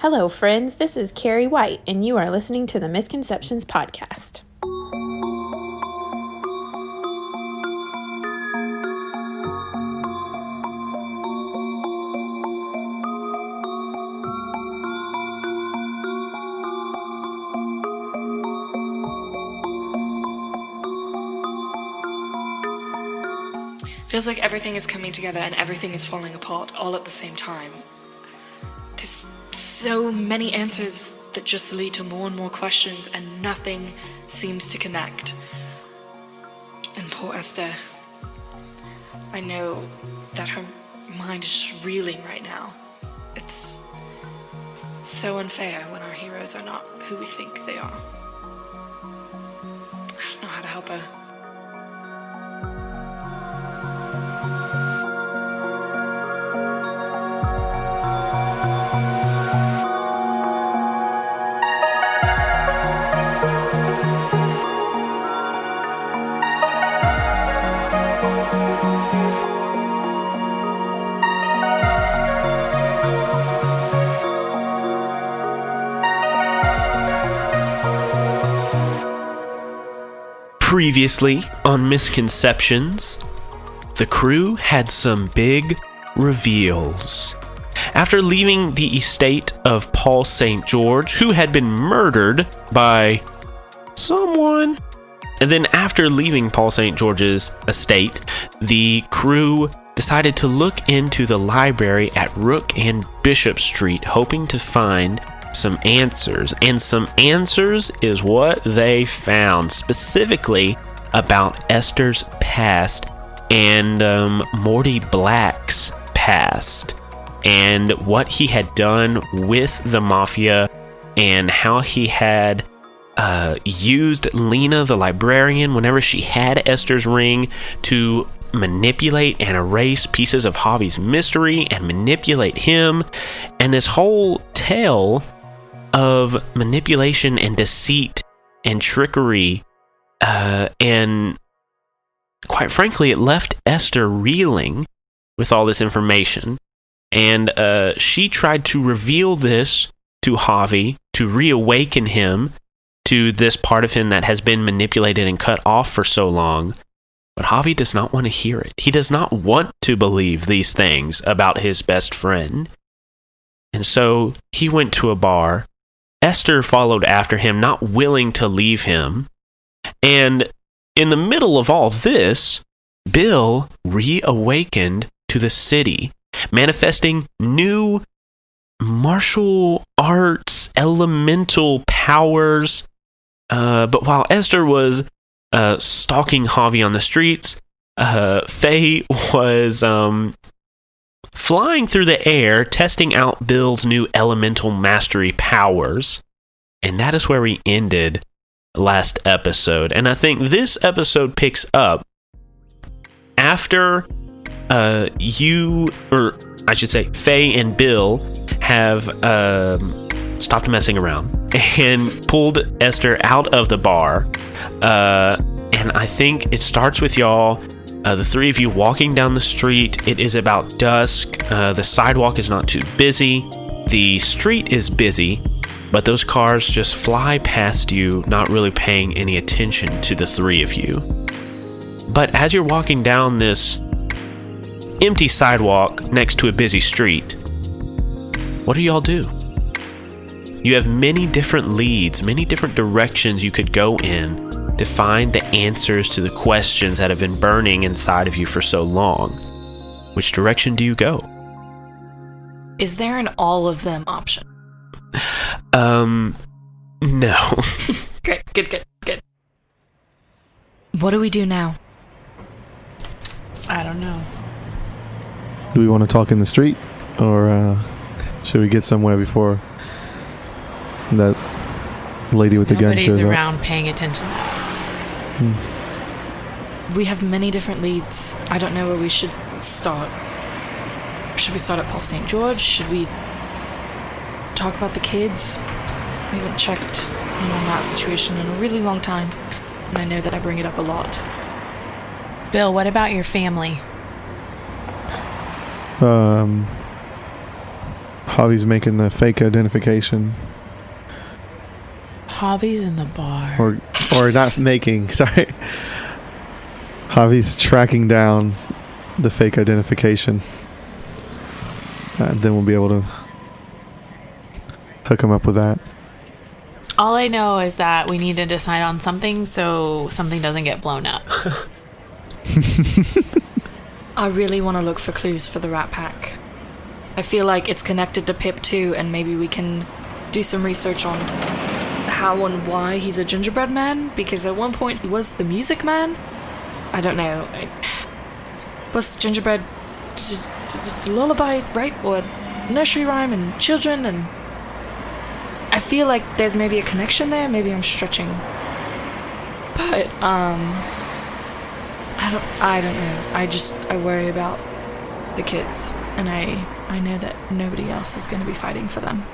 Hello, friends. This is Carrie White, and you are listening to the Misconceptions podcast. Feels like everything is coming together and everything is falling apart all at the same time. There's so many answers that just lead to more and more questions and nothing seems to connect. And poor Esther. I know that her mind is just reeling right now. It's so unfair when our heroes are not who we think they are. I don't know how to help her. Previously on Misconceptions, the crew had some big reveals. After leaving the estate of Paul St. George, who had been murdered by someone, and then after leaving Paul St. George's estate, the crew decided to look into the library at Rook and Bishop Street, hoping to find some answers. And some answers is what they found, specifically about Esther's past and Morty Black's past, and what he had done with the mafia and how he had used Lena the librarian whenever she had Esther's ring to manipulate and erase pieces of Javi's mystery and manipulate him, and this whole tale of manipulation and deceit and trickery, and quite frankly, it left Esther reeling with all this information. And she tried to reveal this to Javi to reawaken him to this part of him that has been manipulated and cut off for so long. But Javi does not want to hear it. He does not want to believe these things about his best friend. And so he went to a bar. Esther followed after him, not willing to leave him. And in the middle of all this, Bill reawakened to the city, manifesting new martial arts, elemental powers. But while Esther was stalking Javi on the streets, Faye was flying through the air, testing out Bill's new elemental mastery powers. And that is where we ended last episode. And I think this episode picks up after Faye and Bill have stopped messing around and pulled Esther out of the bar. And I think it starts with y'all, the three of you walking down the street. It is about dusk. The sidewalk is not too busy. The street is busy, but those cars just fly past you, not really paying any attention to the three of you. But as you're walking down this empty sidewalk next to a busy street, what do y'all do? You have many different leads, many different directions you could go in to find the answers to the questions that have been burning inside of you for so long. Which direction do you go? Is there an all of them option? No. Great, good. What do we do now? I don't know. Do we want to talk in the street, or should we get somewhere before that lady with the gun shows up? Nobody's around paying attention to us. We have many different leads. I don't know where we should start. Should we start at Paul St. George? Should we talk about the kids? We haven't checked in on that situation in a really long time, and I know that I bring it up a lot. Bill, what about your family? Javi's making the fake identification. Javi's in the bar. Or not making, sorry. Javi's tracking down the fake identification. Then we'll be able to hook him up with that. All I know is that we need to decide on something so something doesn't get blown up. I really want to look for clues for the Ratpack. I feel like it's connected to Pip too, and maybe we can do some research on how and why he's a gingerbread man, because at one point he was the music man. I don't know. Plus gingerbread lullaby, right? Or nursery rhyme and children, and I feel like there's maybe a connection there. Maybe I'm stretching. But I don't know. I worry about the kids, and I know that nobody else is going to be fighting for them.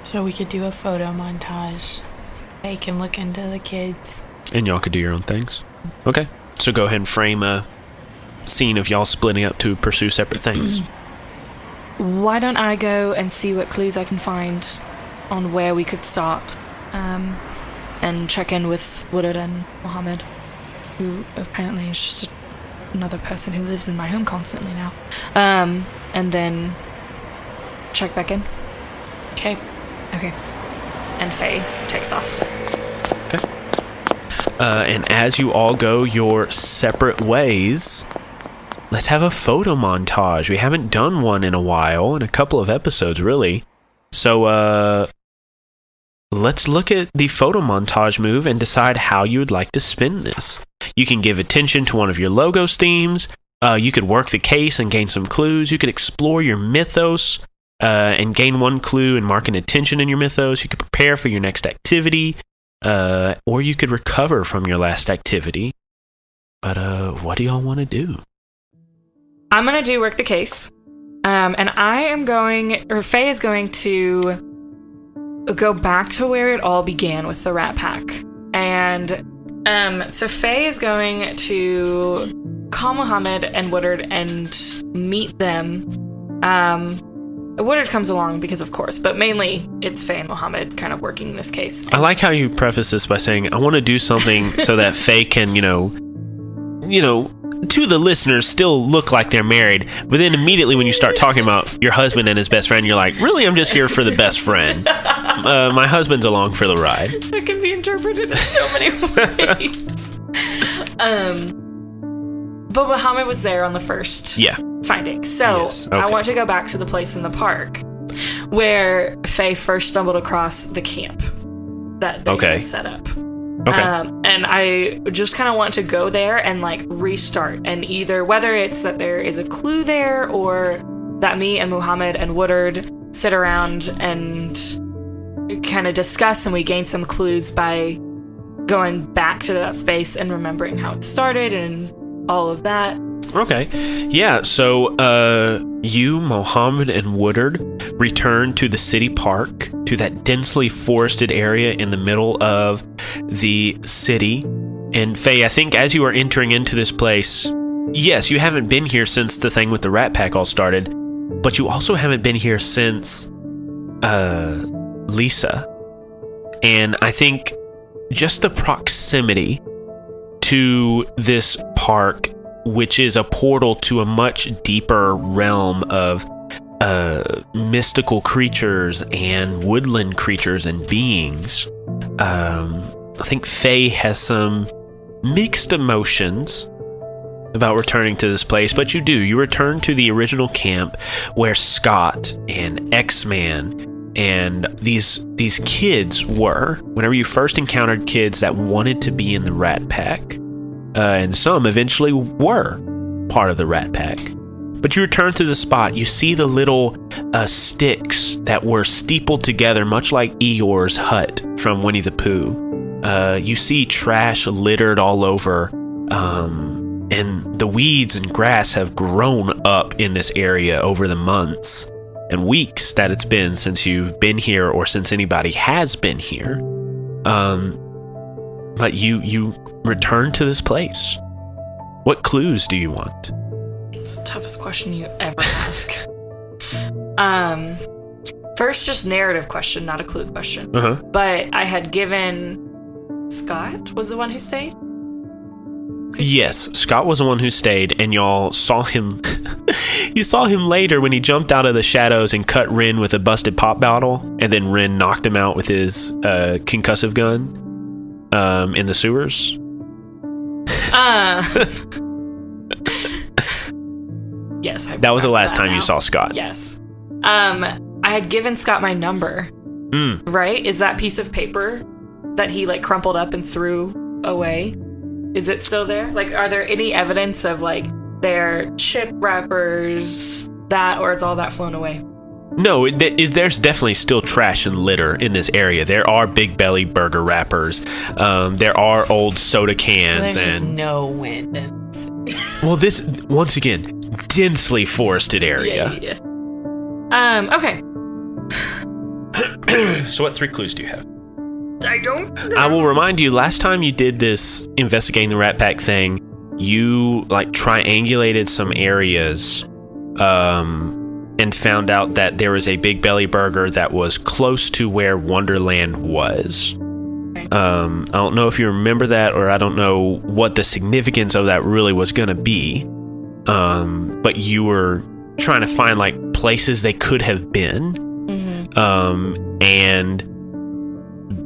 So we could do a photo montage. They can look into the kids. And y'all could do your own things. Okay. So go ahead and frame a scene of y'all splitting up to pursue separate things. Why don't I go and see what clues I can find on where we could start, and check in with Woodard and Mohammed, who apparently is just another person who lives in my home constantly now, and then check back in. Okay. And Faye takes off. Okay. And as you all go your separate ways, let's have a photo montage. We haven't done one in a while, in a couple of episodes, really. So, let's look at the photo montage move and decide how you would like to spin this. You can give attention to one of your logos themes. You could work the case and gain some clues. You could explore your mythos and gain one clue and mark an attention in your mythos. You could prepare for your next activity, or you could recover from your last activity. But what do y'all want to do? I'm going to do work the case. And Faye is going to go back to where it all began with the Ratpack. And so Faye is going to call Mohammed and Woodard and meet them. Woodard comes along because of course, but mainly it's Faye and Mohammed kind of working this case. I like how you preface this by saying, I want to do something so that Faye can, you know, to the listeners still look like they're married, but then immediately when you start talking about your husband and his best friend, you're like, really, I'm just here for the best friend. My husband's along for the ride. It can be interpreted in so many ways. But Mohammed was there on the first finding. So yes. Okay. I want to go back to the place in the park where Faye first stumbled across the camp that they had set up. Okay. And I just kind of want to go there and like restart, and either whether it's that there is a clue there or that me and Mohammed and Woodard sit around and kind of discuss and we gain some clues by going back to that space and remembering how it started and all of that. Okay. Yeah, so you, Mohammed, and Woodard return to the city park, to that densely forested area in the middle of the city. And Faye, I think as you are entering into this place, yes, you haven't been here since the thing with the Ratpack all started, but you also haven't been here since Lisa. And I think just the proximity to this park, which is a portal to a much deeper realm of mystical creatures and woodland creatures and beings. I think Faye has some mixed emotions about returning to this place, but you return to the original camp where Scott and Cmin and these kids were, whenever you first encountered kids that wanted to be in the Ratpack. And some eventually were part of the Ratpack. But you return to the spot, you see the little sticks that were steepled together, much like Eeyore's hut from Winnie the Pooh. You see trash littered all over, and the weeds and grass have grown up in this area over the months and weeks that it's been since you've been here or since anybody has been here. But you return to this place. What clues do you want? It's the toughest question you ever ask. First, just narrative question, not a clue question. Uh-huh. But I had given Scott was the one who stayed. Yes, Scott was the one who stayed, and y'all saw him. You saw him later when he jumped out of the shadows and cut Ren with a busted pop bottle, and then Ren knocked him out with his concussive gun in the sewers. Yes, that was the last time you saw Scott. Yes. I had given Scott my number. Right? Is that piece of paper that he like crumpled up and threw away? Is it still there? Like, are there any evidence of like their chip wrappers, that, or is all that flown away? No, there's definitely still trash and litter in this area. There are Big Belly burger wrappers. There are old soda cans. So there's and just no wind. Well, this, once again, densely forested area. Yeah. Okay. So what 3 clues do you have? I don't know. I will remind you, last time you did this investigating the Ratpack thing, you like triangulated some areas and found out that there was a Big Belly burger that was close to where Wonderland was. Okay. I don't know if you remember that, or I don't know what the significance of that really was going to be. But you were trying to find like places they could have been. Mm-hmm. And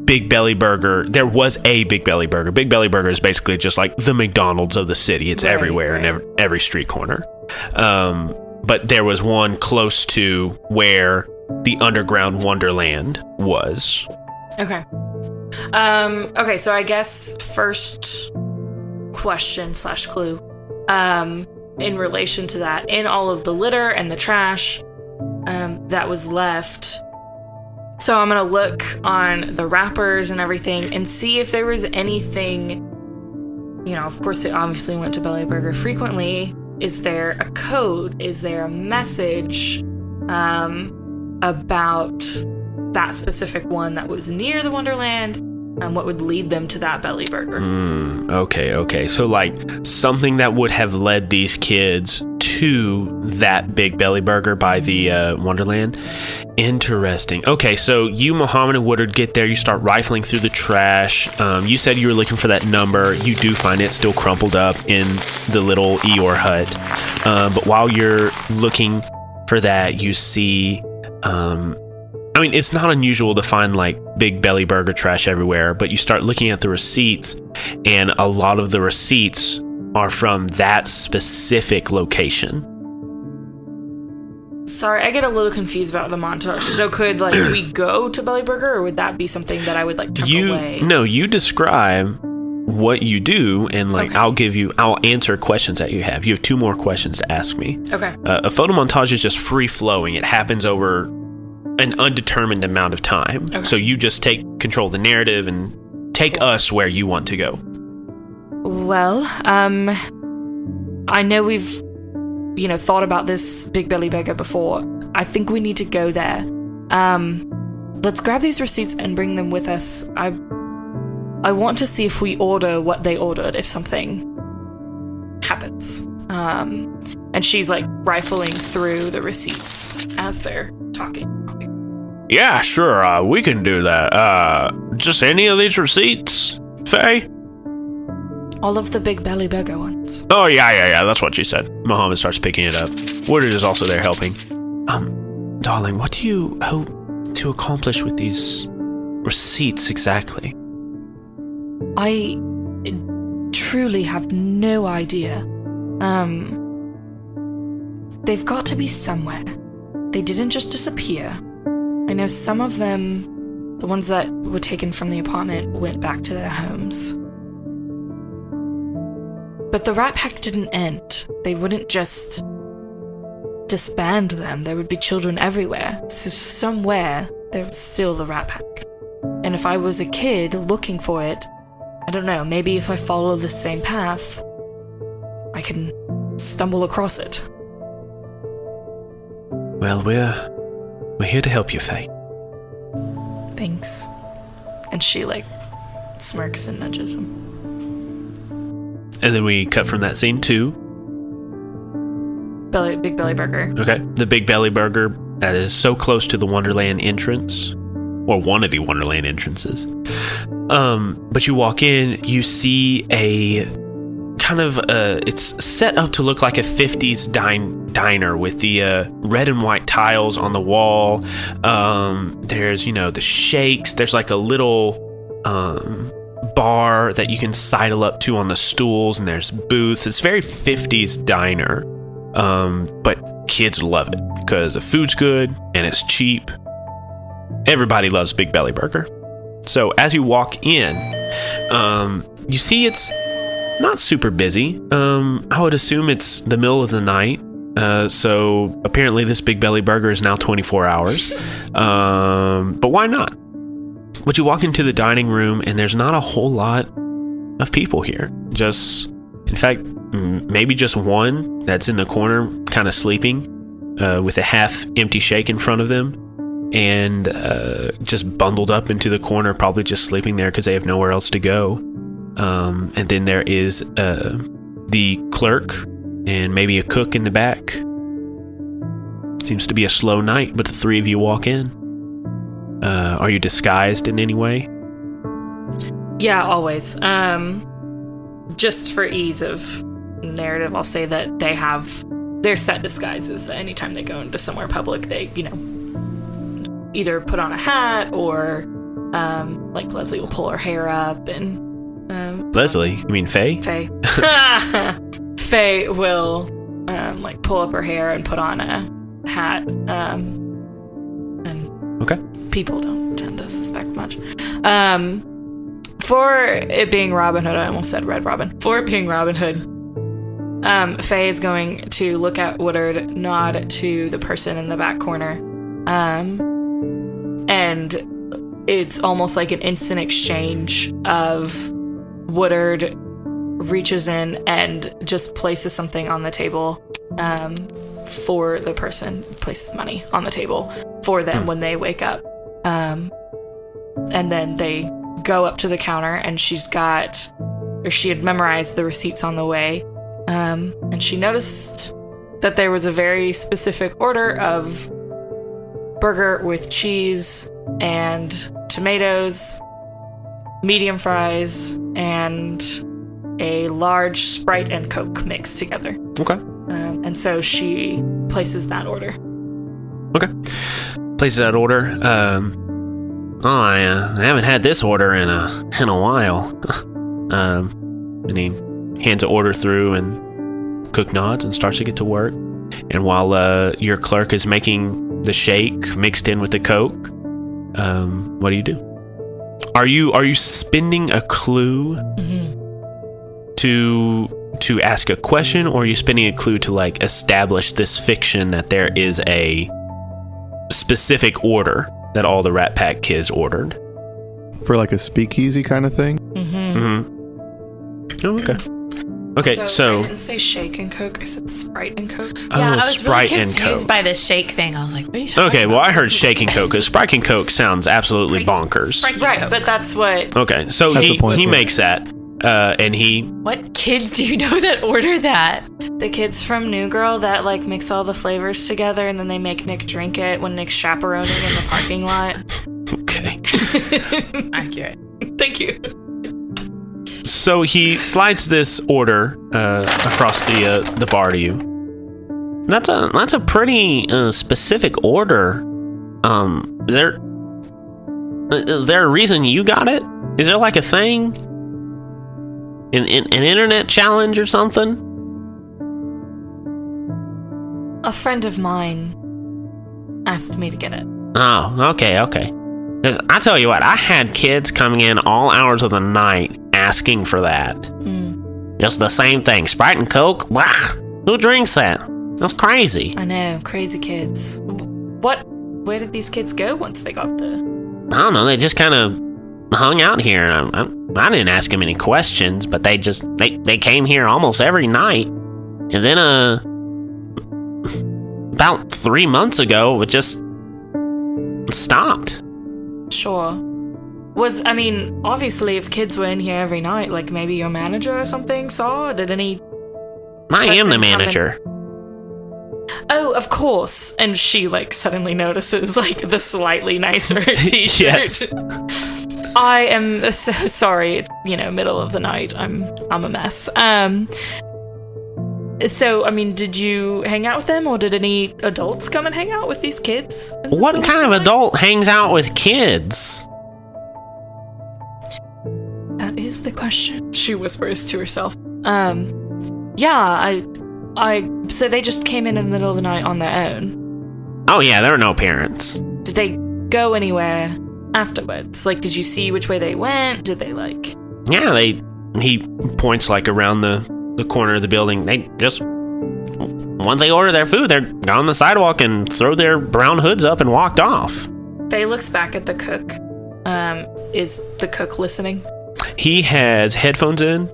Big Belly Burger, there was a Big Belly Burger. Big Belly Burger is basically just like the McDonald's of the city. It's everywhere in every street corner. But there was one close to where the underground Wonderland was. Okay. Okay, so I guess first question / clue, in relation to that, in all of the litter and the trash, that was left. So I'm going to look on the wrappers and everything and see if there was anything, you know, of course they obviously went to Belly Burger frequently. Is there a code? Is there a message about that specific one that was near the Wonderland? And what would lead them to that Belly Burger? Okay. So like something that would have led these kids to that Big Belly Burger by the Wonderland. Interesting. Okay, so you, Mohammed, and Woodard get there. You start rifling through the trash. You said you were looking for that number. You do find it still crumpled up in the little Eeyore hut. But while you're looking for that, you see... I mean, it's not unusual to find like Big Belly Burger trash everywhere, but you start looking at the receipts, and a lot of the receipts are from that specific location. Sorry, I get a little confused about the montage. So could like we go to Belly Burger, or would that be something that I would like tuck away? No, you describe what you do, and like Okay. I'll answer questions that you have. You have 2 more questions to ask me. Okay. A photo montage is just free flowing. It happens over an undetermined amount of time. Okay. So you just take control of the narrative and take us where you want to go. Well, I know we've, you know, thought about this Big Belly Burger before. I think we need to go there. Let's grab these receipts and bring them with us. I want to see if we order what they ordered, if something happens. And she's like rifling through the receipts as they're talking. Yeah, sure, we can do that. Just any of these receipts, Faye? All of the Big Belly Burger ones. Oh, yeah, that's what she said. Mohammed starts picking it up. Woodard is also there helping. Darling, what do you hope to accomplish with these receipts exactly? I truly have no idea. They've got to be somewhere. They didn't just disappear. I know some of them, the ones that were taken from the apartment, went back to their homes. But the Ratpack didn't end. They wouldn't just disband them. There would be children everywhere. So somewhere, there was still the Ratpack. And if I was a kid looking for it, I don't know, maybe if I follow the same path, I can stumble across it. Well, we're here to help you, Faye. Thanks. And she, like, smirks and nudges him. And then we cut from that scene to... Big Belly Burger. Okay. The Big Belly Burger that is so close to the Wonderland entrance, or one of the Wonderland entrances. But you walk in, you see a kind of it's set up to look like a 50s diner with the red and white tiles on the wall. There's, the shakes. There's like a little bar that you can sidle up to on the stools, and there's booths. It's very 50s diner. But kids love it because the food's good and it's cheap. Everybody loves Big Belly Burger. So as you walk in, you see it's not super busy. I would assume it's the middle of the night. So apparently this Big Belly Burger is now 24 hours. But why not? But you walk into the dining room and there's not a whole lot of people here. In fact, maybe just one that's in the corner kind of sleeping with a half empty shake in front of them. And just bundled up into the corner, probably just sleeping there because they have nowhere else to go. And then there is the clerk and maybe a cook in the back. Seems to be a slow night, but the three of you walk in. Are you disguised in any way? Yeah, always. Just for ease of narrative, I'll say that they have their set disguises. Anytime they go into somewhere public, they, either put on a hat or like Leslie will pull her hair up and Leslie? You mean Faye? Faye. Faye will like pull up her hair and put on a hat. And okay. People don't tend to suspect much. For it being Robin Hood, I almost said Red Robin. For it being Robin Hood, Faye is going to look at Woodard, nod to the person in the back corner, and it's almost like an instant exchange of Woodard reaches in and just places something on the table for the person, places money on the table for them when they wake up. And then they go up to the counter and she had memorized the receipts on the way. And she noticed that there was a very specific order of burger with cheese and tomatoes, medium fries, and a large Sprite and Coke mixed together. Okay. And so she places that order. Okay. Places that order. I haven't had this order in a while. And he hands an order through, and Cook nods and starts to get to work. And while your clerk is making the shake mixed in with the Coke, what do? Are you spending a clue to ask a question, or are you spending a clue to like establish this fiction that there is a specific order that all the Ratpack kids ordered? For like a speakeasy kind of thing? Oh, okay. Okay, so I didn't say shake and Coke, I said Sprite and Coke. Yeah, I was Sprite really and confused Coke. by the shake thing. I was like, what are you talking Okay, about? well, I heard shake and Coke, because Sprite and Coke sounds absolutely bonkers. Sprite and Right, Coke. but that's what... Okay, so That's the point, he yeah. makes that, and he... What kids do you know that order that? The kids from New Girl that like mix all the flavors together and then they make Nick drink it when Nick's chaperoning in the parking lot. Okay. Accurate. Thank you. So he slides this order across the bar to you. That's a pretty specific order. Is there a reason you got it? Is there like a thing? An internet challenge or something? A friend of mine asked me to get it. Oh, okay. Because I tell you what, I had kids coming in all hours of the night asking for that. Just the same thing. Sprite and Coke? Blah. Who drinks that? That's crazy. I know, crazy kids. Where did these kids go once they got the... I don't know, they just kind of hung out here. I didn't ask them any questions, but they came here almost every night. And then, about 3 months ago, it just stopped. Sure. Obviously, if kids were in here every night, like maybe your manager or something saw, did any... I am the person come in- manager. Oh, of course. And she, like, suddenly notices, like, the slightly nicer t-shirt. Yes. I am so sorry. It's, middle of the night. I'm a mess. So, I mean, did you hang out with them, or did any adults come and hang out with these kids? What kind of adult hangs out with kids? That is the question, she whispers to herself. Yeah, so they just came in the middle of the night on their own. Oh yeah, there are no parents. Did they go anywhere afterwards? Like, did you see which way they went? Did they, like... Yeah, he points, like, around the corner of the building. They just, once they order their food, they're on the sidewalk and throw their brown hoods up and walked off. Faye looks back at the cook. Is the cook listening? He has headphones in,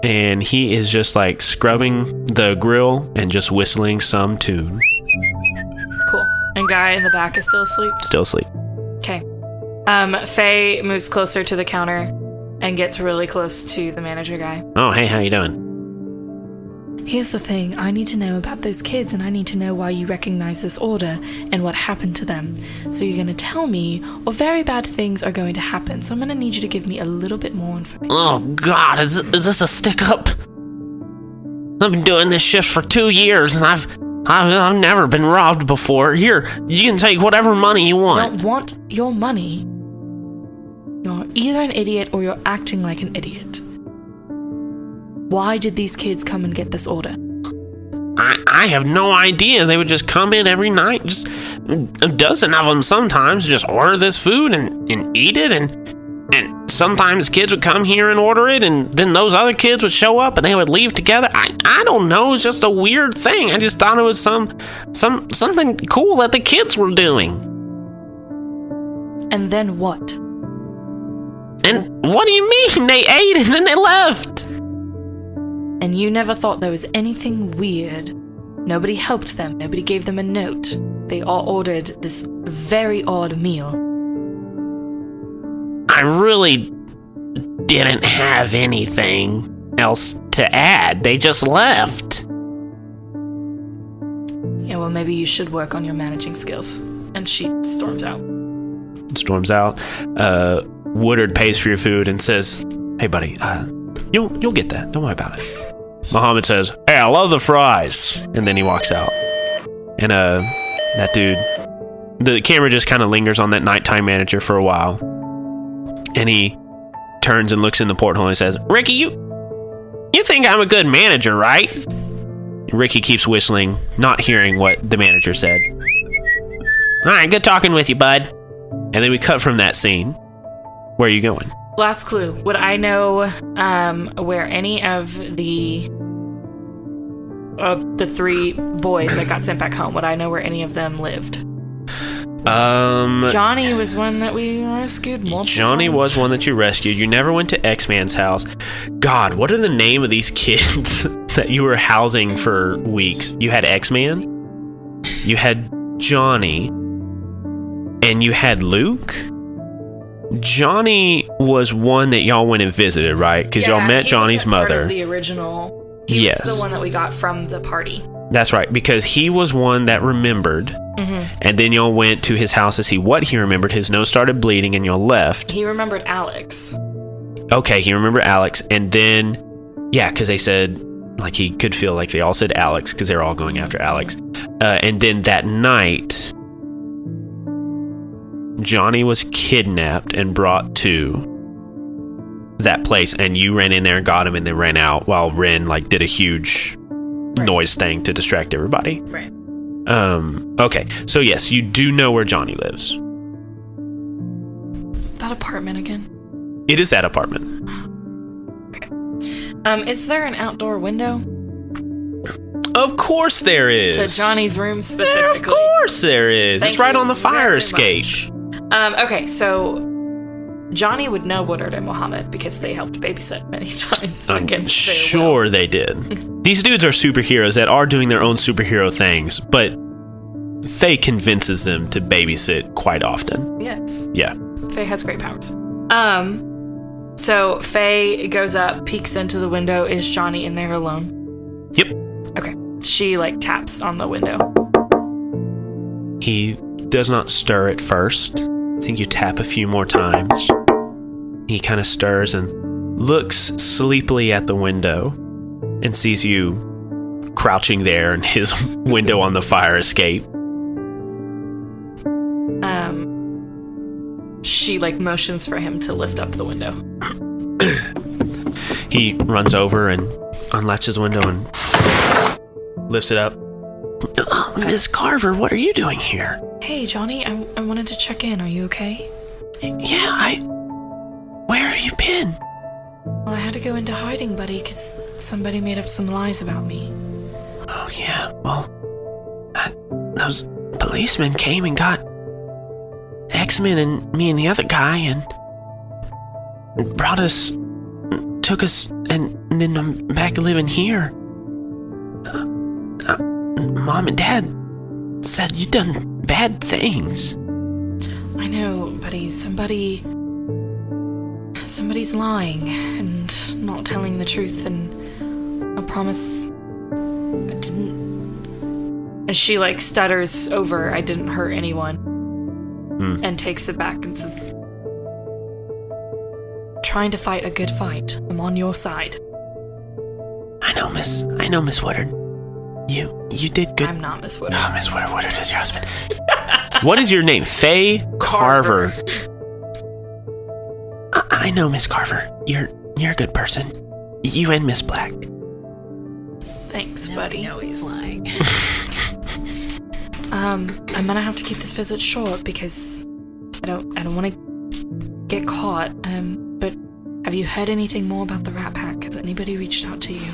and he is just, like, scrubbing the grill and just whistling some tune. Cool. And guy in the back is still asleep? Still asleep. Okay. Faye moves closer to the counter and gets really close to the manager guy. Oh, hey, how you doing? Here's the thing. I need to know about those kids, and I need to know why you recognize this order and what happened to them. So you're going to tell me, or very bad things are going to happen. So I'm going to need you to give me a little bit more information. Oh, God, is this a stick-up? I've been doing this shift for 2 years, and I've never been robbed before. Here, you can take whatever money you want. I don't want your money. You're either an idiot or you're acting like an idiot. Why did these kids come and get this order? I have no idea. They would just come in every night, just a dozen of them sometimes, just order this food and eat it, and sometimes kids would come here and order it, and then those other kids would show up and they would leave together. I don't know, it's just a weird thing. I just thought it was something cool that the kids were doing. And then what? And what do you mean? They ate and then they left. And you never thought there was anything weird? Nobody helped them. Nobody gave them a note. They all ordered this very odd meal. I really didn't have anything else to add. They just left. Yeah, well, maybe you should work on your managing skills. And she storms out. Woodard pays for your food and says, "Hey, buddy, you'll get that. Don't worry about it." Mohammed says, "Hey, I love the fries," and then he walks out. And that dude, the camera just kind of lingers on that nighttime manager for a while, and he turns and looks in the porthole and says, "Ricky, you think I'm a good manager, right?" Ricky keeps whistling, not hearing what the manager said. "All right, good talking with you, bud." And then we cut from that scene. Where are you going? Last clue. Would I know where any of the 3 boys that got sent back home, would I know where any of them lived? Johnny was one that we rescued multiple Johnny times. was one that you rescued. You never went to X-Man's house. God, what are the name of these kids that you were housing for weeks? You had X-Man, you had Johnny, and you had Luke? Johnny was one that y'all went and visited, right? Because y'all met Johnny's mother. Part of the original. He was the one that we got from the party. That's right, because he was one that remembered. Mm-hmm. And then y'all went to his house to see what he remembered. His nose started bleeding and y'all left. He remembered Alex. Okay, he remembered Alex. And then, yeah, because they said, like, he could feel like they all said Alex because they were all going after Alex. And then that night, Johnny was kidnapped and brought to that place, and you ran in there and got him and then ran out while Ren, like, did a huge noise thing to distract everybody. Right. Okay, so yes, you do know where Johnny lives. That apartment again? It is that apartment. Okay. Is there an outdoor window? Of course there is. To Johnny's room specifically? Yeah, of course there is. It's right on the fire escape. Okay, so Johnny would know Woodard and Mohammed because they helped babysit many times against their sure will. They did. These dudes are superheroes that are doing their own superhero things, but Faye convinces them to babysit quite often. Yes. Yeah. Faye has great powers. So Faye goes up, peeks into the window. Is Johnny in there alone? Yep. Okay. She, like, taps on the window. He does not stir at first. I think you tap a few more times. He kind of stirs and looks sleepily at the window and sees you crouching there in his window on the fire escape. She motions for him to lift up the window. He runs over and unlatches the window and lifts it up. Miss Carver, what are you doing here? Hey, Johnny, I wanted to check in. Are you okay? Yeah, Where have you been? Well, I had to go into hiding, buddy, because somebody made up some lies about me. Oh, yeah, well, those policemen came and got Cmin and me and the other guy and took us, and then I'm back living here. Mom and Dad said you done bad things. I know, buddy. Somebody's lying and not telling the truth, and I promise I didn't. And she stutters over, I didn't hurt anyone, and takes it back and says, trying to fight a good fight. I'm on your side. I know, Miss Woodard. You did good. I'm not Miss Woodard. Oh, Miss Woodard. Woodard is your husband. What is your name? Faye Carver. I know, Miss Carver. You're a good person. You and Miss Black. Thanks, buddy. No, he's lying. I'm gonna have to keep this visit short because I don't want to get caught. But have you heard anything more about the Ratpack? Has anybody reached out to you?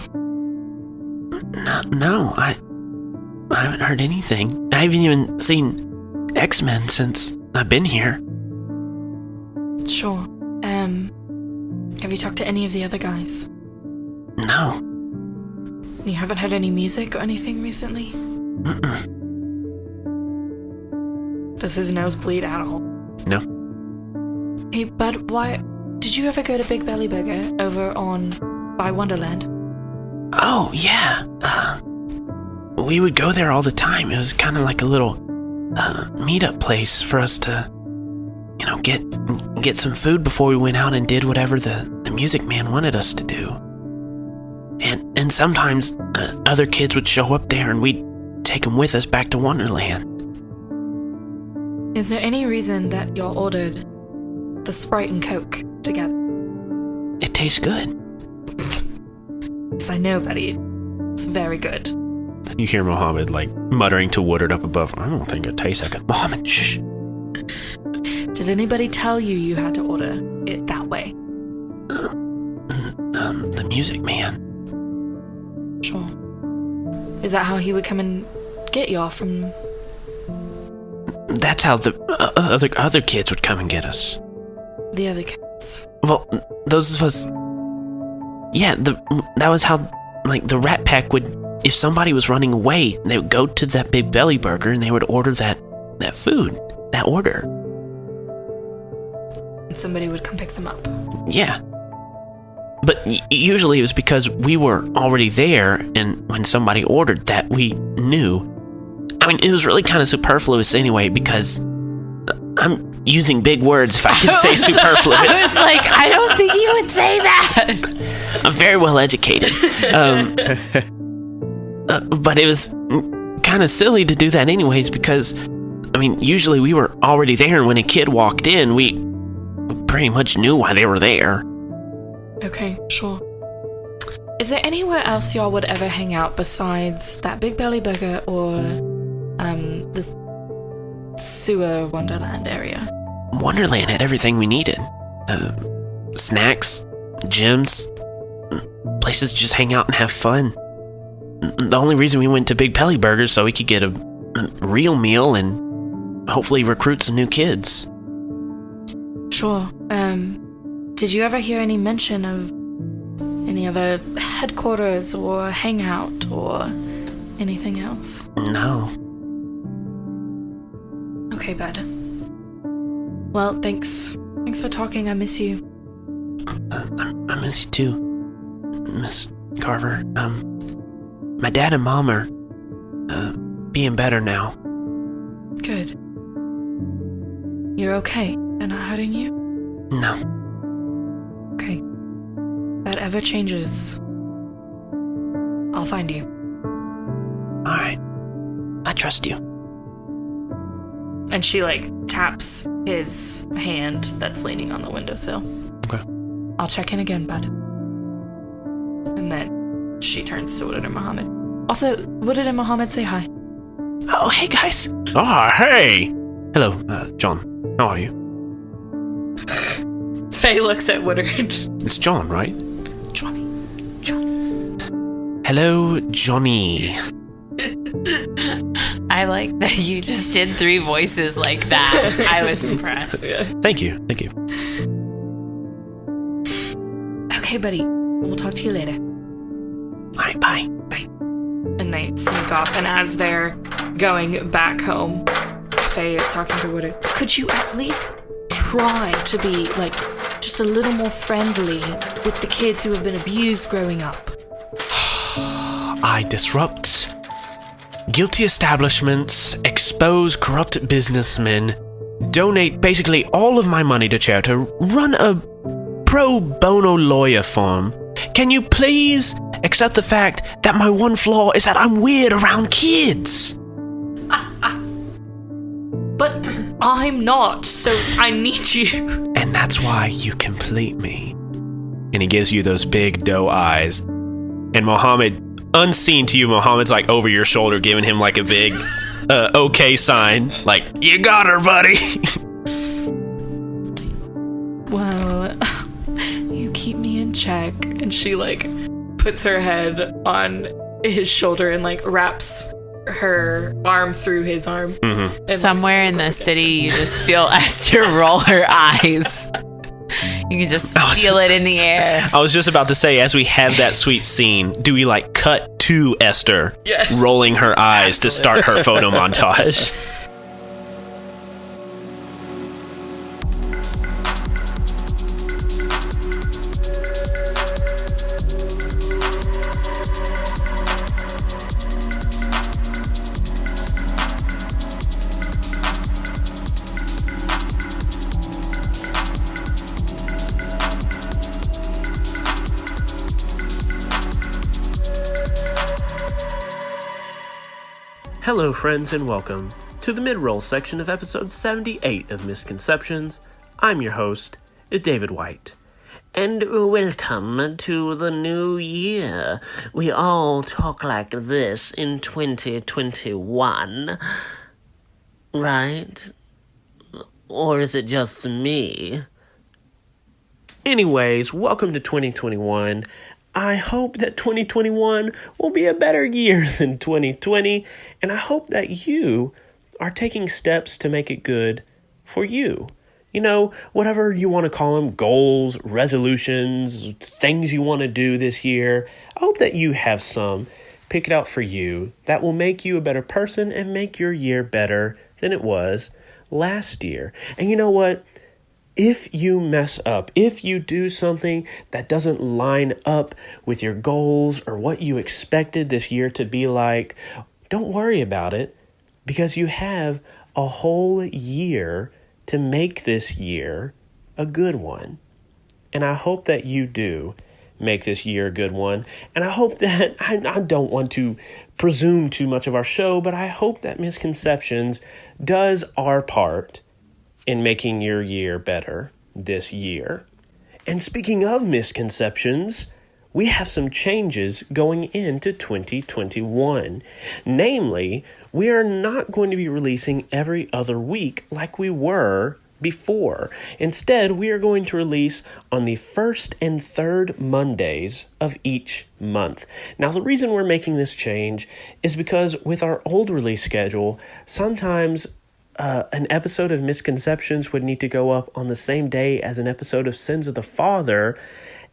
No, I haven't heard anything. I haven't even seen Cmin since I've been here. Sure. Have you talked to any of the other guys? No. You haven't heard any music or anything recently? Mm-mm. Does his nose bleed at all? No. Hey, bud, why did you ever go to Big Belly Burger over by Wonderland? Oh, yeah. We would go there all the time. It was kind of like a little meetup place for us to, get some food before we went out and did whatever the music man wanted us to do. And sometimes other kids would show up there and we'd take them with us back to Wonderland. Is there any reason that y'all ordered the Sprite and Coke together? It tastes good. Yes, I know, buddy. It's very good. You hear Mohammed muttering to Woodard up above. I don't think it tastes like it. Mohammed, shh. Did anybody tell you had to order it that way? The music man. Sure. Is that how he would come and get y'all from? That's how the other kids would come and get us. The other kids. Well, those of us. Yeah, that was how the Ratpack would. If somebody was running away, they would go to that Big Belly Burger and they would order that food, that order. And somebody would come pick them up. Yeah. But usually it was because we were already there, and when somebody ordered that, we knew. I mean, it was really kind of superfluous anyway, because I'm using big words if I can say superfluous. I was I don't think you would say that. I'm very well educated. But it was kind of silly to do that anyways, because, usually we were already there, and when a kid walked in, we pretty much knew why they were there. Okay, sure. Is there anywhere else y'all would ever hang out besides that Big Belly Burger or the sewer Wonderland area? Wonderland had everything we needed. Snacks, gyms, places to just hang out and have fun. The only reason we went to Big Belly Burger is so we could get a real meal and hopefully recruit some new kids. Sure. Did you ever hear any mention of any other headquarters or hangout or anything else? No. Okay, bud. Well, thanks. Thanks for talking. I miss you. I miss you too, Miss Carver. My dad and mom are being better now. Good. You're okay? They're not hurting you? No. Okay. If that ever changes, I'll find you. Alright. I trust you. And she, taps his hand that's leaning on the windowsill. Okay. I'll check in again, bud. And then she turns to Woodard and Mohammed. Also, Woodard and Mohammed, say hi. Oh, hey, guys. Oh, hey. Hello, John. How are you? Faye looks at Woodard. It's John, right? Johnny. Hello, Johnny. I like that you just did 3 voices like that. I was impressed. Thank you. Okay, buddy. We'll talk to you later. Alright, bye. And they sneak off, and as they're going back home, Faye is talking to Woodard. Could you at least try to be, just a little more friendly with the kids who have been abused growing up? I disrupt guilty establishments, expose corrupt businessmen, donate basically all of my money to charity, run a pro bono lawyer firm. Can you please accept the fact that my one flaw is that I'm weird around kids? But I'm not, so I need you. And that's why you complete me. And he gives you those big doe eyes. And Mohammed, unseen to you, Mohammed's over your shoulder, giving him a big okay sign. You got her, buddy. Well, you keep me in check. And she puts her head on his shoulder and wraps her arm through his arm. Mm-hmm. And Somewhere in the city, you just feel Esther roll her eyes. You can just feel it in the air. I was just about to say, as we have that sweet scene, do we cut to Esther rolling her eyes to start her photo montage? Hello, friends, and welcome to the mid-roll section of episode 78 of Misconceptions. I'm your host, David White. And welcome to the new year. We all talk like this in 2021, right? Or is it just me? Anyways, welcome to 2021. I hope that 2021 will be a better year than 2020, and I hope that you are taking steps to make it good for you. Whatever you want to call them, goals, resolutions, things you want to do this year. I hope that you have some picked out for you that will make you a better person and make your year better than it was last year. And you know what? If you mess up, if you do something that doesn't line up with your goals or what you expected this year to be like, don't worry about it, because you have a whole year to make this year a good one. And I hope that you do make this year a good one. And I hope that, I don't want to presume too much of our show, but I hope that Misconceptions does our part in making your year better this year. And speaking of misconceptions, we have some changes going into 2021. Namely, we are not going to be releasing every other week like we were before. Instead, we are going to release on the first and third Mondays of each month. Now, the reason we're making this change is because with our old release schedule, sometimes an episode of Misconceptions would need to go up on the same day as an episode of Sins of the Father,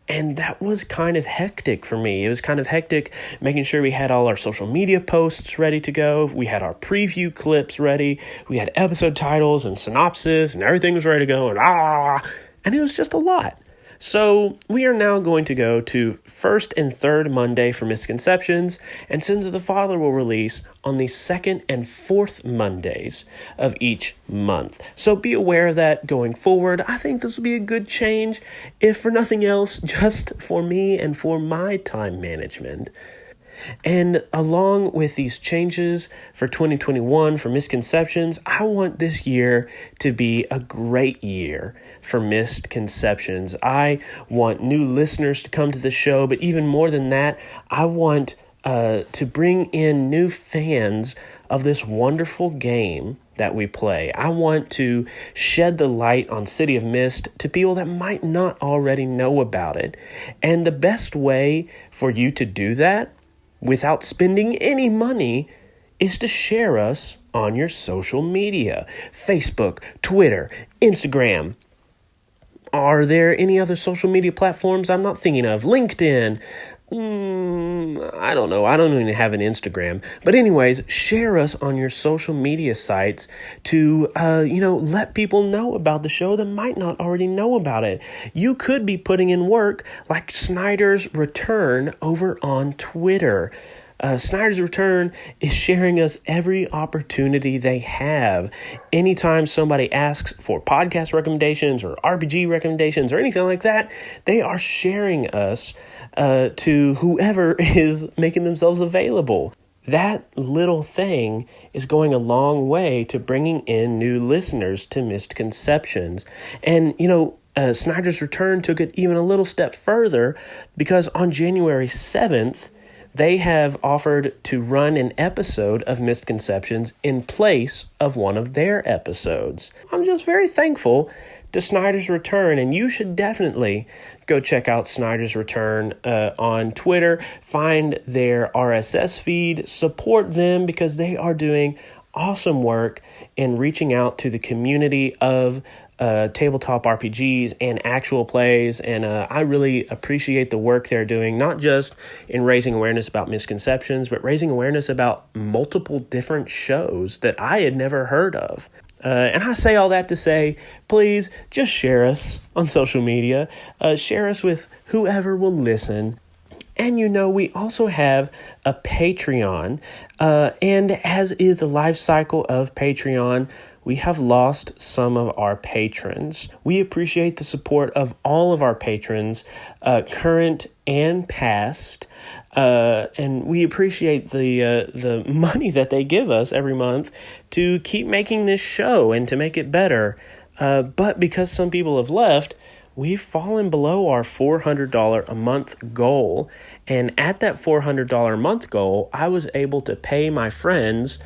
and that was kind of hectic for me. It was kind of hectic making sure we had all our social media posts ready to go. We had our preview clips ready. We had episode titles and synopsis, and everything was ready to go, and it was just a lot. So we are now going to go to first and third Monday for Misconceptions, and Sins of the Father will release on the second and fourth Mondays of each month. So be aware of that going forward. I think this will be a good change, if for nothing else, just for me and for my time management. And along with these changes for 2021 for Misconceptions, I want this year to be a great year for Misconceptions. I want new listeners to come to the show, but even more than that, I want to bring in new fans of this wonderful game that we play. I want to shed the light on City of Mist to people that might not already know about it. And the best way for you to do that without spending any money is to share us on your social media. Facebook, Twitter, Instagram. Are there any other social media platforms I'm not thinking of? LinkedIn. I don't know. I don't even have an Instagram. But anyways, share us on your social media sites to, let people know about the show that might not already know about it. You could be putting in work like Snyder's Return over on Twitter. Snyder's Return is sharing us every opportunity they have. Anytime somebody asks for podcast recommendations or RPG recommendations or anything like that, they are sharing us to whoever is making themselves available. That little thing is going a long way to bringing in new listeners to Misconceptions. And, Snyder's Return took it even a little step further, because on January 7th, they have offered to run an episode of Misconceptions in place of one of their episodes. I'm just very thankful to Snyder's Return, and you should definitely go check out Snyder's Return on Twitter. Find their RSS feed, support them, because they are doing awesome work in reaching out to the community of tabletop RPGs and actual plays, and I really appreciate the work they're doing, not just in raising awareness about Misconceptions, but raising awareness about multiple different shows that I had never heard of. And I say all that to say, please just share us on social media, share us with whoever will listen. And we also have a Patreon, and as is the life cycle of Patreon, we have lost some of our patrons. We appreciate the support of all of our patrons, current and past, and we appreciate the money that they give us every month to keep making this show and to make it better. But because some people have left, we've fallen below our $400 a month goal. And at that $400 a month goal, I was able to pay my friends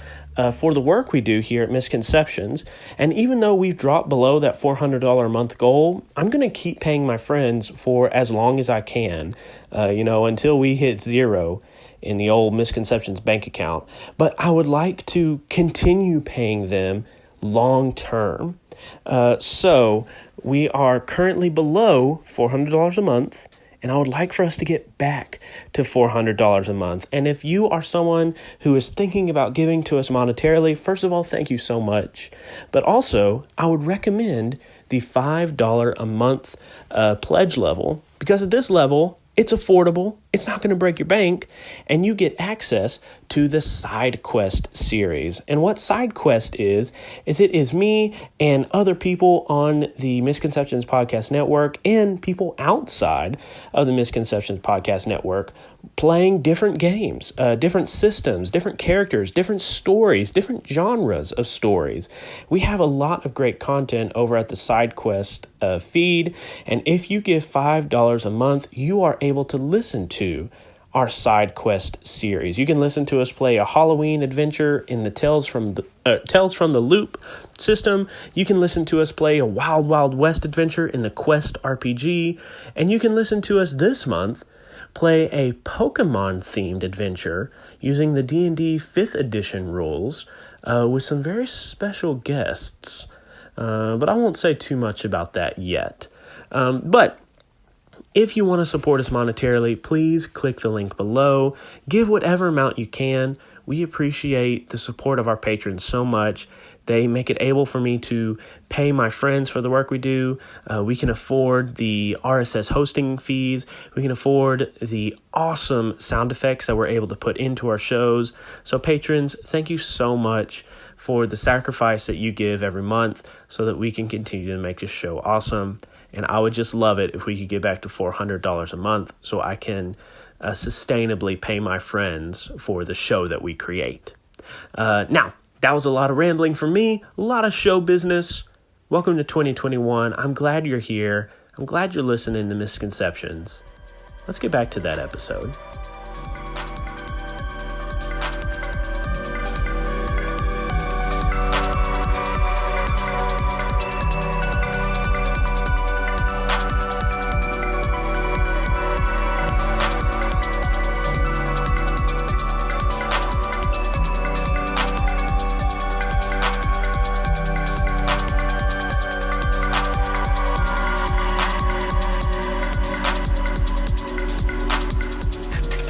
for the work we do here at Misconceptions. And even though we've dropped below that $400 a month goal, I'm going to keep paying my friends for as long as I can, until we hit zero in the old Misconceptions bank account. But I would like to continue paying them long term. So we are currently below $400 a month, and I would like for us to get back to $400 a month. And if you are someone who is thinking about giving to us monetarily, first of all, thank you so much. But also, I would recommend the $5 a month pledge level, because at this level, it's affordable, it's not going to break your bank, and you get access to the Side Quest series. And what Side Quest is it is me and other people on the Misconceptions Podcast Network and people outside of the Misconceptions Podcast Network playing different games, different systems, different characters, different stories, different genres of stories. We have a lot of great content over at the Side Quest feed, and if you give $5 a month, you are able to listen to our Side Quest series. You can listen to us play a Halloween adventure in the Tales from the Loop system. You can listen to us play a Wild Wild West adventure in the Quest RPG, and you can listen to us this month play a Pokemon-themed adventure using the D&D 5th edition rules with some very special guests. But I won't say too much about that yet. But if you want to support us monetarily, please click the link below. Give whatever amount you can. We appreciate the support of our patrons so much. They make it able for me to pay my friends for the work we do. We can afford the RSS hosting fees. We can afford the awesome sound effects that we're able to put into our shows. So patrons, thank you so much for the sacrifice that you give every month so that we can continue to make this show awesome. And I would just love it if we could get back to $400 a month so I can sustainably pay my friends for the show that we create. Now, that was a lot of rambling from me, a lot of show business. Welcome to 2021. I'm glad you're here. I'm glad you're listening to Misconceptions. Let's get back to that episode.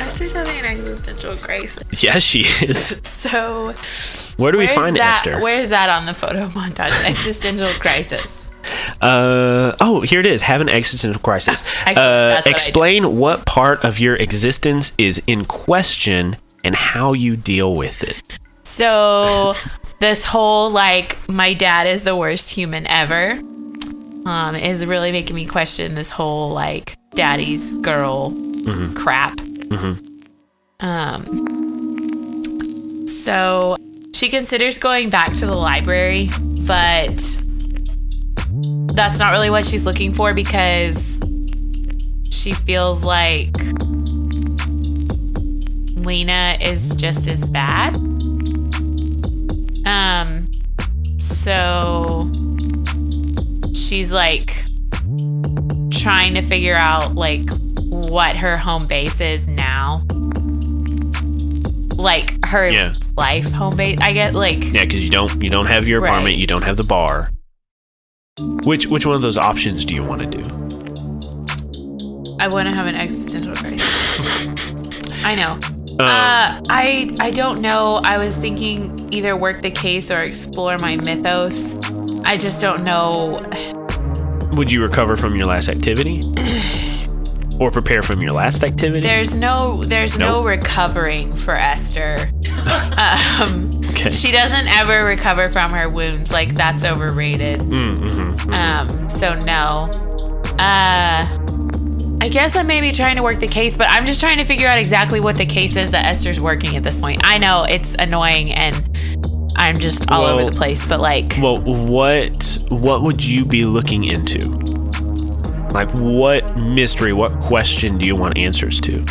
Esther's having an existential crisis. Yeah, she is. So, where do we find Esther? Where's that on the photo montage? Existential crisis. Here it is. Have an existential crisis. Explain what part of your existence is in question and how you deal with it. So, this whole, my dad is the worst human ever, is really making me question this whole, daddy's girl crap. Mm-hmm. So she considers going back to the library, but that's not really what she's looking for because she feels like Lena is just as bad. So she's trying to figure out what her home base is now. Her life home base, I get yeah, because you don't have your apartment, you don't have the bar. Which one of those options do you want to do? I want to have an existential crisis. I know. I don't know. I was thinking either work the case or explore my mythos. I just don't know. Would you recover from your last activity? Or prepare from your last activity? There's no recovering for Esther. Okay. She doesn't ever recover from her wounds. That's overrated. So no. I guess I'm maybe trying to work the case, but I'm just trying to figure out exactly what the case is that Esther's working at this point. I know it's annoying and I'm just all over the place, but Well, what would you be looking into? What mystery, what question do you want answers to?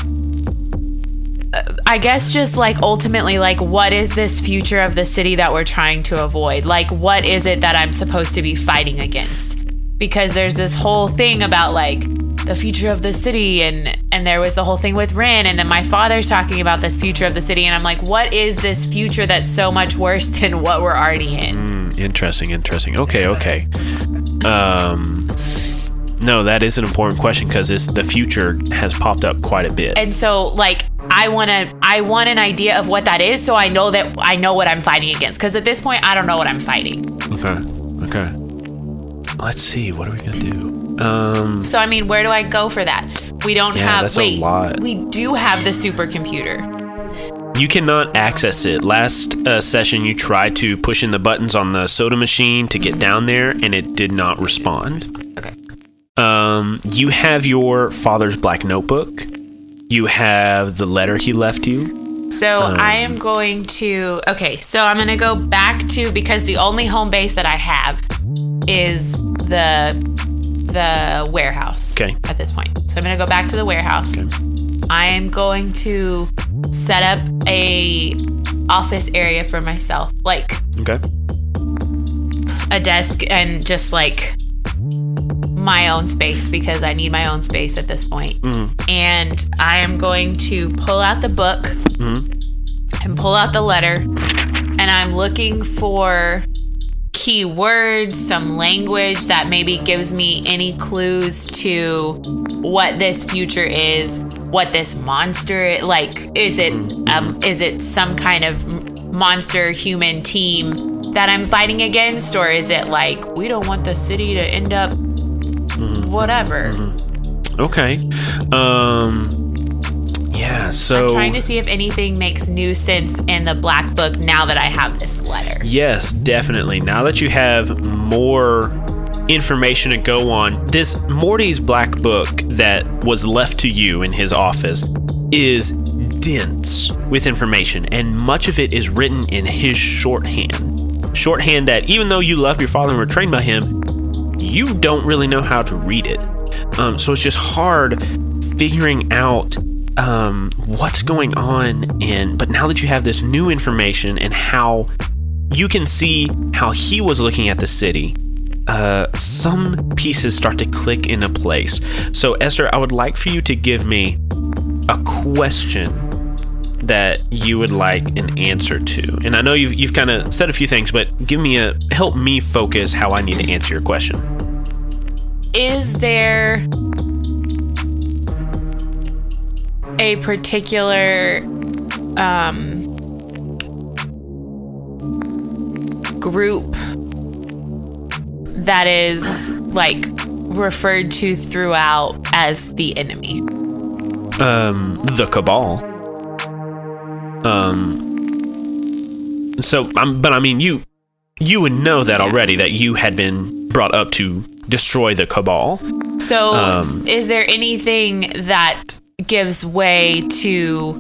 I guess just ultimately, what is this future of the city that we're trying to avoid? What is it that I'm supposed to be fighting against? Because there's this whole thing about the future of the city and there was the whole thing with Rin and then my father's talking about this future of the city and I'm what is this future that's so much worse than what we're already in? Interesting. Okay. No, that is an important question because the future has popped up quite a bit. And so I want an idea of what that is so I know that I know what I'm fighting against. Because at this point, I don't know what I'm fighting. Okay. Let's see. What are we going to do? So, where do I go for that? We don't have... That's a lot. We do have the supercomputer. You cannot access it. Last session, you tried to push in the buttons on the soda machine to get down there, and it did not respond. Okay. You have your father's black notebook. You have the letter he left you. So I am going to... Okay, so I'm going to go back to... Because the only home base that I have is the warehouse. Okay. At this point. So I'm going to go back to the warehouse. Okay. I am going to set up a office area for myself. Okay. A desk and just my own space because I need my own space at this point. And I am going to pull out the book and pull out the letter and I'm looking for keywords, some language that maybe gives me any clues to what this future is, what this monster is. Is it some kind of monster human team that I'm fighting against, or is it like we don't want the city to end up whatever? Okay. Yeah, so I'm trying to see if anything makes new sense in the Black Book now that I have this letter. yes, definitely. Now that you have more information to go on, this Morty's Black Book that was left to you in his office is dense with information, and much of it is written in his shorthand that, even though you loved your father and were trained by him, you don't really know how to read it. So it's just hard figuring out what's going on. But now that you have this new information and how you can see how he was looking at the city, some pieces start to click into place. So Esther, I would like for you to give me a question that you would like an answer to. And I know you've kind of said a few things, but help me focus how I need to answer your question. Is there a particular group that is like referred to throughout as the enemy? The Cabal. But I mean, you would know that already, that you had been brought up to destroy the Cabal. So, is there anything that gives way to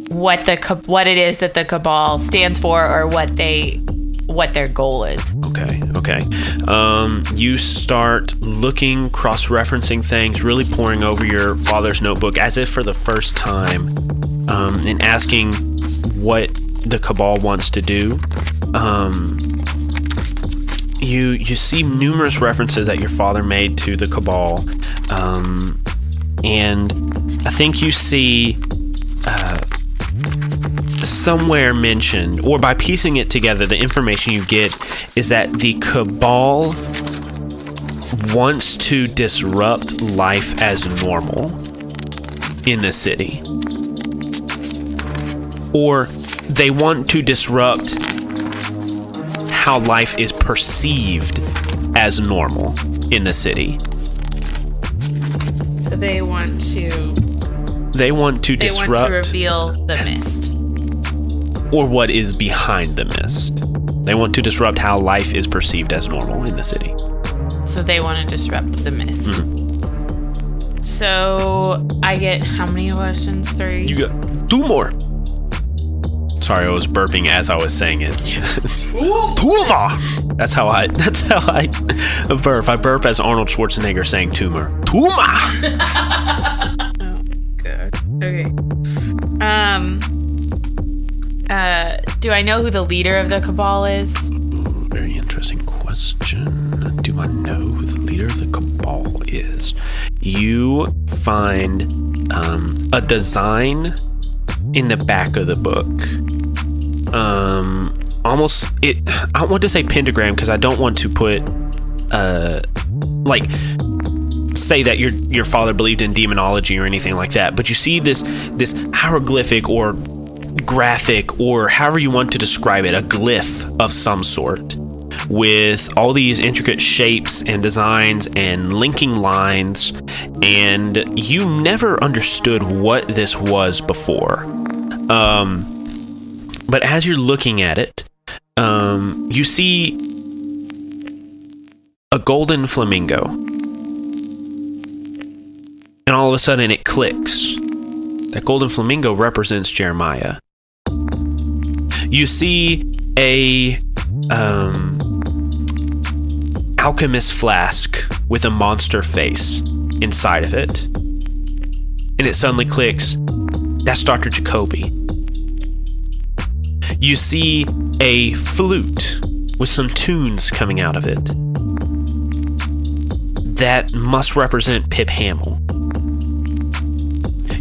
what it is that the Cabal stands for, or what their goal is? Okay. You start looking, cross-referencing things, really poring over your father's notebook as if for the first time, and asking what the Cabal wants to do. You see numerous references that your father made to the Cabal, and I think you see somewhere mentioned, or by piecing it together, the information you get is that the Cabal wants to disrupt life as normal in the city. Or they want to disrupt how life is perceived as normal in the city. So they want to disrupt. They want to reveal the mist. Or what is behind the mist. They want to disrupt how life is perceived as normal in the city. So they want to disrupt the mist. Mm-hmm. So I get how many questions? 3? You got 2 more. Sorry, I was burping as I was saying it. Tumor. That's how I burp. I burp as Arnold Schwarzenegger saying tumor. Tumor. Oh, good. Okay. Do I know who the leader of the Cabal is? Very interesting question. Do I know who the leader of the Cabal is? You find a design in the back of the book. I want to say pentagram because I don't want to put say that your father believed in demonology or anything like that, but you see this hieroglyphic or graphic, or however you want to describe it, a glyph of some sort with all these intricate shapes and designs and linking lines, and you never understood what this was before. But as you're looking at it, you see a golden flamingo. And all of a sudden it clicks. That golden flamingo represents Jeremiah. You see a alchemist flask with a monster face inside of it. And it suddenly clicks. That's Dr. Jacoby. You see a flute with some tunes coming out of it. That must represent Pip Hamill.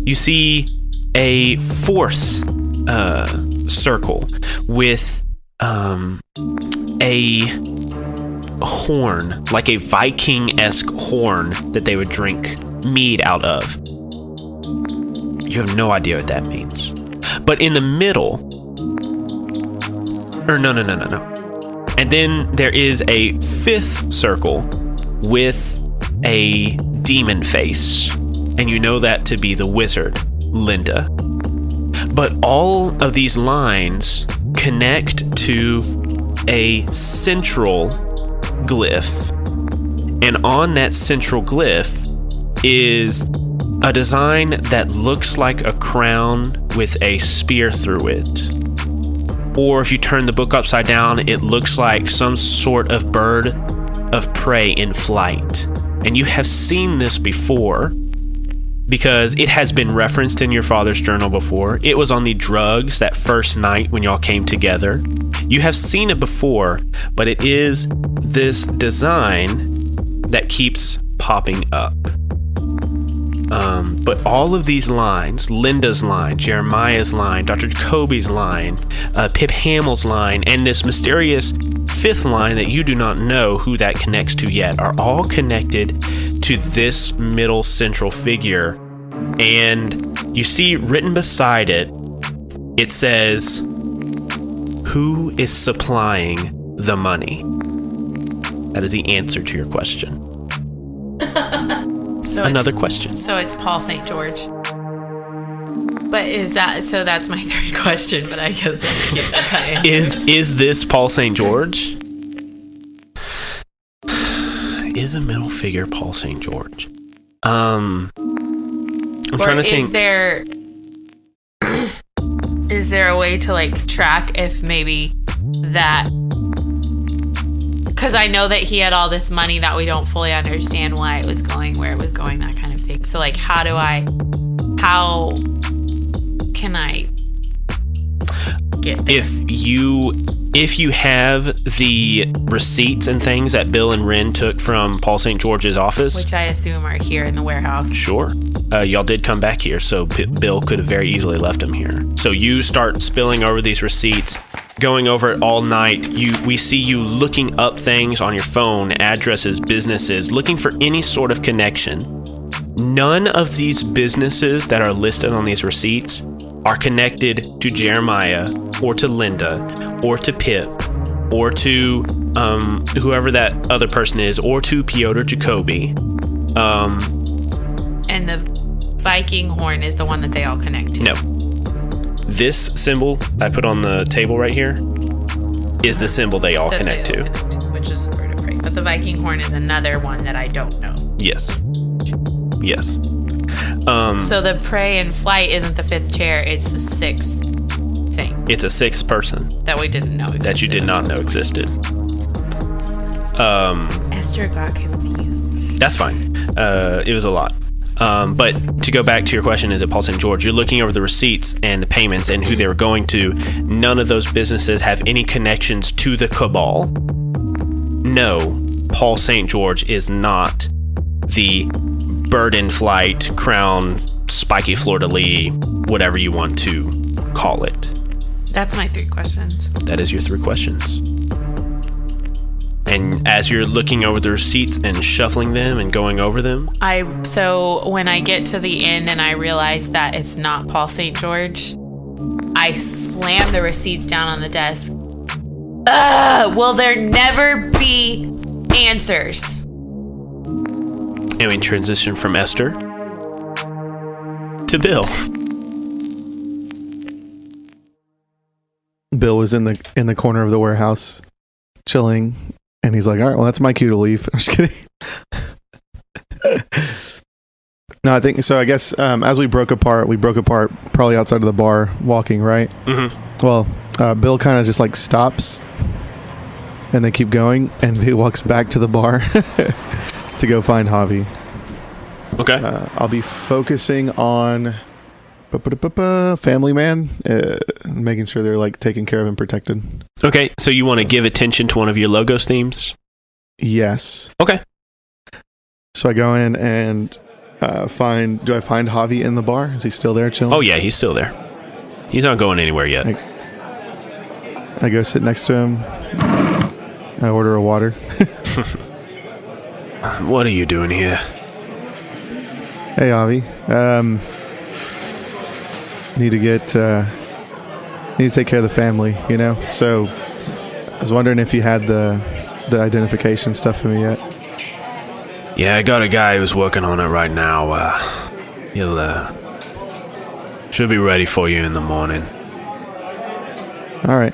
You see a 4th circle with a horn, like a Viking-esque horn that they would drink mead out of. You have no idea what that means. But in the middle, or no. And then there is a fifth circle with a demon face. And you know that to be the wizard, Linda. But all of these lines connect to a central glyph. And on that central glyph is a design that looks like a crown with a spear through it. Or if you turn the book upside down, it looks like some sort of bird of prey in flight. And you have seen this before because it has been referenced in your father's journal before. It was on the drugs that first night when y'all came together. You have seen it before, but it is this design that keeps popping up. But all of these lines, Linda's line, Jeremiah's line, Dr. Jacoby's line, Pip Hamill's line, and this mysterious fifth line that you do not know who that connects to yet, are all connected to this middle central figure. And you see written beside it, it says, "Who is supplying the money?" That is the answer to your question. So Another question. So it's Paul St. George. But is that, so that's my third question, but I guess I get that answer. Is this Paul St. George? Is a middle figure Paul St. George? I'm trying to think. Is there a way to like track if maybe that, because I know that he had all this money that we don't fully understand why it was going, where it was going, that kind of thing. So like, how can I get there? If you have the receipts and things that Bill and Ren took from Paul St. George's office, which I assume are here in the warehouse. Sure. Y'all did come back here, so Bill could have very easily left them here. So you start spilling over these receipts, going over it all night. We see you looking up things on your phone, addresses, businesses, looking for any sort of connection. None of these businesses that are listed on these receipts are connected to Jeremiah or to Linda or to Pip or to whoever that other person is, or to Piotr Jacoby. And the Viking horn is the one that they all connect to. No. This symbol I put on the table right here is the symbol they all connect to. Which is the bird of prey. But the Viking horn is another one that I don't know. Yes. So the prey and flight isn't the fifth chair, it's the sixth thing. It's a sixth person. That we didn't know existed. That you did not know existed. Esther got confused. That's fine. It was a lot. But to go back to your question, is it Paul St. George? You're looking over the receipts and the payments and who they were going to. None of those businesses have any connections to the cabal. No, Paul St. George is not the bird in flight, crown, spiky fleur-de-lis, whatever you want to call it. That's my three questions. That is your three questions. And as you're looking over the receipts and shuffling them and going over them, so when I get to the end and I realize that it's not Paul St. George, I slam the receipts down on the desk. Will there never be answers? and we transition from Esther to Bill. Bill was in the corner of the warehouse chilling, and he's like, all right, well, that's my cue to leave. I'm just kidding. No, I think so. I guess as we broke apart probably outside of the bar walking, right? Mm-hmm. Well, Bill kind of just like stops and they keep going, and he walks back to the bar to go find Javi. Okay. I'll be focusing on family man, making sure they're like taken care of and protected. Okay, so you want to give attention to one of your Logos themes? Yes. Okay. So I go in and do I find Javi in the bar? Is he still there chilling? Oh yeah, he's still there. He's not going anywhere yet. I go sit next to him. I order a water. What are you doing here? Hey, Javi. Need to take care of the family, you know? So was wondering if you had the identification stuff for me yet. Yeah, I got a guy who's working on it right now. He'll should be ready for you in the morning. All right.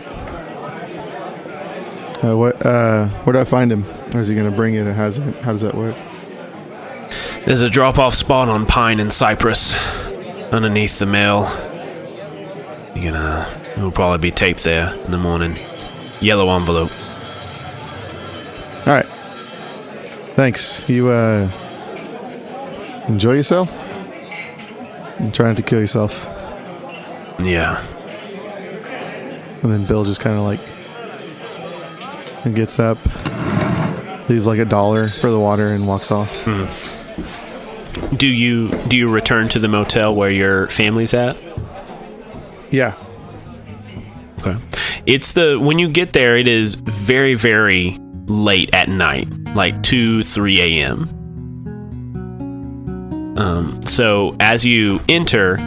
Where do I find him? Or is he going to bring it? How does that work? There's a drop-off spot on Pine and Cypress underneath the mill. It'll probably be taped there in the morning. Yellow envelope. All right. Thanks. You enjoy yourself? And try not to kill yourself. Yeah. And then Bill just kind of like gets up, leaves like $1 for the water, and walks off. Mm-hmm. Do you return to the motel where your family's at? Yeah. Okay. When you get there, it is very, very late at night, like 2-3 a.m. So as you enter,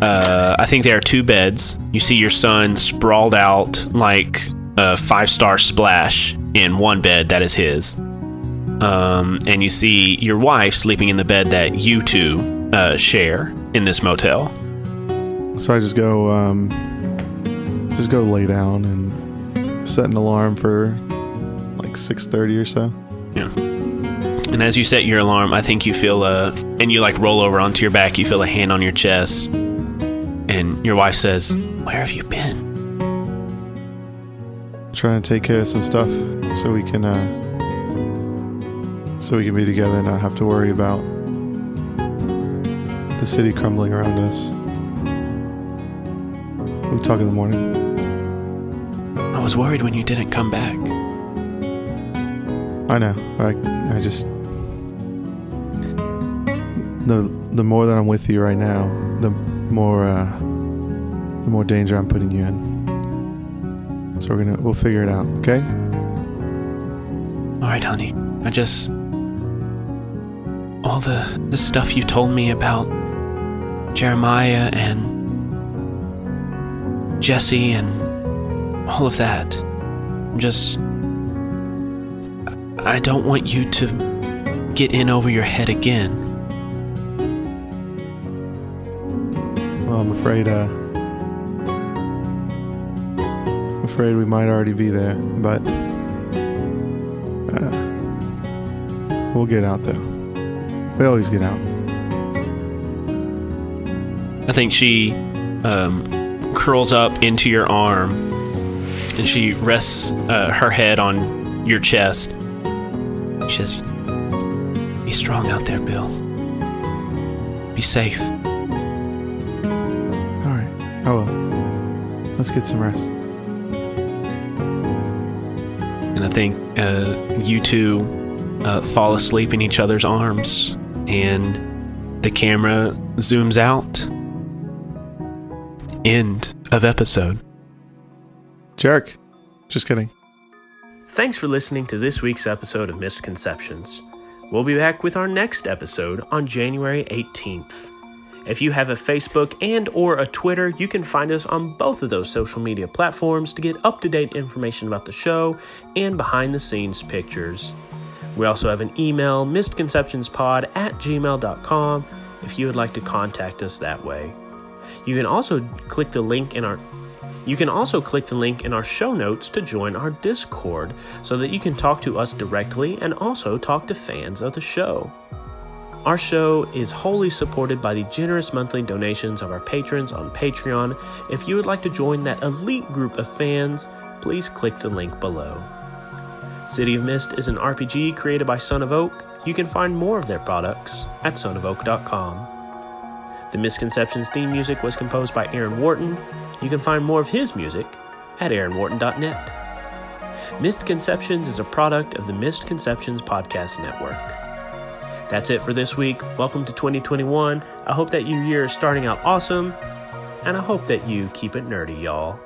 I think there are 2 beds. You see your son sprawled out like a 5-star splash in one bed that is his. And you see your wife sleeping in the bed that you two share in this motel. So I just go lay down and set an alarm for like 6:30 or so. Yeah. And as you set your alarm, I think you feel and you like roll over onto your back, you feel a hand on your chest. And your wife says, "Where have you been?" Trying to take care of some stuff so we can be together and not have to worry about the city crumbling around us. We'll talk in the morning. I was worried when you didn't come back. I know. I just the more that I'm with you right now, the more danger I'm putting you in. So we'll figure it out, okay? All right, honey. All the stuff you told me about Jeremiah and Jesse and all of that. I don't want you to get in over your head again. Well, I'm afraid we might already be there, but we'll get out though. We always get out. I think she curls up into your arm and she rests her head on your chest. She says, "Be strong out there, Bill. Be safe." All right. I will. Let's get some rest. And I think you two fall asleep in each other's arms, and the camera zooms out. End of episode. Jerk. Just kidding. Thanks for listening to this week's episode of Mistconceptions. We'll be back with our next episode on January 18th. If you have a Facebook and or a Twitter, you can find us on both of those social media platforms to get up-to-date information about the show and behind-the-scenes pictures. We also have an email, mistconceptionspod@gmail.com, if you would like to contact us that way. You can also click the link in our show notes to join our Discord so that you can talk to us directly and also talk to fans of the show. Our show is wholly supported by the generous monthly donations of our patrons on Patreon. If you would like to join that elite group of fans, please click the link below. City of Mist is an RPG created by Son of Oak. You can find more of their products at sonofoak.com. The Mistconceptions theme music was composed by Aaron Wharton. You can find more of his music at aaronwharton.net. Mistconceptions is a product of the Mistconceptions Podcast Network. That's it for this week. Welcome to 2021. I hope that your year is starting out awesome, and I hope that you keep it nerdy, y'all.